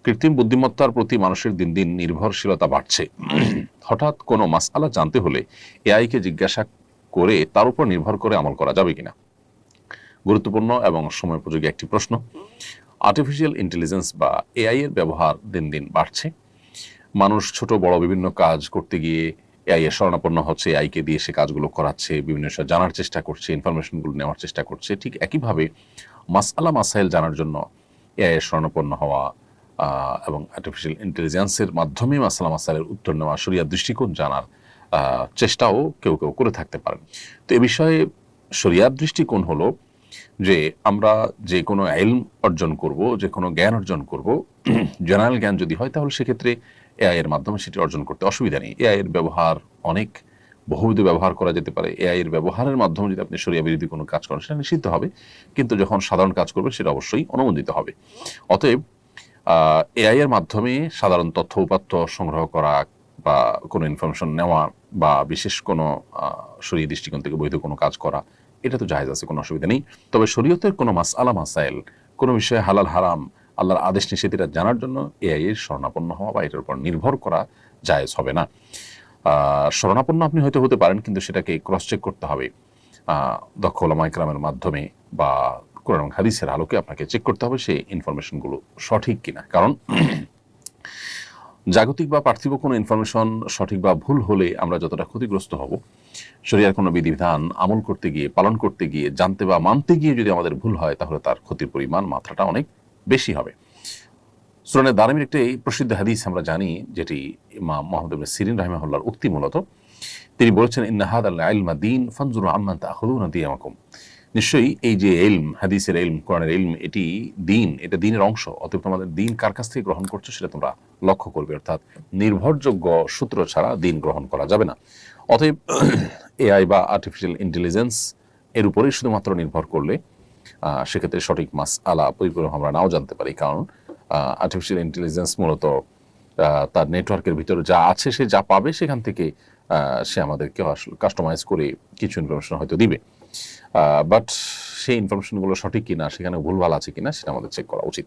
কৃত্রিম বুদ্ধিমত্তার প্রতি মানুষের দিন দিন নির্ভরশীলতা বাড়ছে। হঠাৎ কোনো মাসআলা জানতে হলে এআইকে জিজ্ঞাসা করে তার উপর নির্ভর করে আমল করা যাবে কিনা? গুরুত্বপূর্ণ এবং সময়োপযোগী একটি প্রশ্ন। আর্টিফিশিয়াল ইন্টেলিজেন্স বা এআই এর ব্যবহার দিন দিন বাড়ছে। মানুষ ছোট বড় বিভিন্ন কাজ করতে গিয়ে এআই এর শরণাপন্ন হচ্ছে, এআইকে দিয়ে সে কাজগুলো করাচ্ছে, বিভিন্ন বিষয় জানার চেষ্টা করছে, ইনফরমেশনগুলো নেওয়ার চেষ্টা করছে। ঠিক একইভাবে মাসআলা মাসাইল জানার জন্য এআই এর শরণাপন্ন হওয়া এবং আর্টিফিশিয়াল ইন্টেলিজেন্সের মাধ্যমে মাসআলা মাসাইলের উত্তর নেওয়া, শরিয়ার দৃষ্টিকোণ জানার চেষ্টাও কেউ কেউ করে থাকতে পারেন। তো এ বিষয়ে শরিয়ার দৃষ্টিকোণ হলো যে আমরা যে কোনো ইলম অর্জন করব, যে কোনো জ্ঞান অর্জন করব, জেনারেল জ্ঞান যদি হয় তাহলে সেক্ষেত্রে এআই এর মাধ্যমে সেটি অর্জন করতে অসুবিধা নেই। এআই এর ব্যবহার অনেক বহুবিধ ব্যবহার করা যেতে পারে। এআই এর ব্যবহারের মাধ্যমে যদি আপনি শরিয়া বিরোধী কোনো কাজ করেন সেটা নিষিদ্ধ হবে, কিন্তু যখন সাধারণ কাজ করবে সেটা অবশ্যই অনুমোদিত হবে। অতএব এআই এর মাধ্যমে সাধারণ তথ্য উপাত্ত সংগ্রহ করা বা কোনো ইনফরমেশন নেওয়া বা বিশেষ কোনো শরীয়ী দৃষ্টিকোণ থেকে বৈধ কোনো কাজ করা, এটা তো জায়েজ আছে, কোনো অসুবিধা নেই। তবে শরীয়তের কোনো মাসআলা মাসাইল, কোনো বিষয়ে হালাল হারাম, আল্লাহর আদেশ নিষেধ এটা জানার জন্য এআই এর শরণাপন্ন হওয়া বা এটার উপর নির্ভর করা জায়েজ হবে না। শরণাপন্ন আপনি হয়তো হতে পারেন, কিন্তু সেটাকে ক্রস চেক করতে হবে দক্ষ উলামা ইকরামের মাধ্যমে বা কোরআন এবং হাদিসের আলোকে আপনাকে চেক করতে হবে সেই ইনফরমেশনগুলো সঠিক কিনা। কারণ জাগতিক বা পার্থিব কোনো ইনফরমেশন সঠিক বা ভুল হলে আমরা যতটা ক্ষতিগ্রস্ত হব, শরিয়ার কোনো বিধিবিধান আমল করতে গিয়ে, পালন করতে গিয়ে, জানতে বা মানতে গিয়ে যদি আমাদের ভুল হয় তাহলে তার ক্ষতির পরিমাণ, মাত্রাটা অনেক বেশি হবে। সুনানে দারিমির একটি প্রসিদ্ধ হাদিস আমরা জানি, যেটি ইমাম মুহাম্মদ ইবনে সিরিন রাহিমাহুল্লাহর উক্তি। মূলত তিনি বলেছেন, ইন্না হাদাল ইলমা দীন ফানজুরু আম্মান তাখুযুনা দিয়ামাকুম। নিশ্চয়ই এই যে ইলম, হাদিসের ইলম, কোরআনের ইলম, এটি দিন, এটা দিনের অংশ। অতএব তোমাদের দিন কার কাছ থেকে গ্রহণ করছো সেটা তোমরা লক্ষ্য করবে। অর্থাৎ নির্ভরযোগ্য সূত্র ছাড়া দিন গ্রহণ করা যাবে না। অতএব এআই বা আর্টিফিশিয়াল ইন্টেলিজেন্স এর উপরেই শুধুমাত্র নির্ভর করলে সেক্ষেত্রে সঠিক মাসআলা পরিপূর্ণ আমরা নাও জানতে পারি। কারণ আর্টিফিশিয়াল ইন্টেলিজেন্স মূলত তার নেটওয়ার্কের ভিতরে যা আছে, সে যা পাবে সেখান থেকে সে আমাদেরকে কাস্টমাইজ করে কিছু ইনফরমেশন হয়তো দিবে, বাট সেই ইনফরমেশনগুলো সঠিক কিনা, সেখানে ভুলভাল আছে কিনা সেটা আমাদের চেক করা উচিত।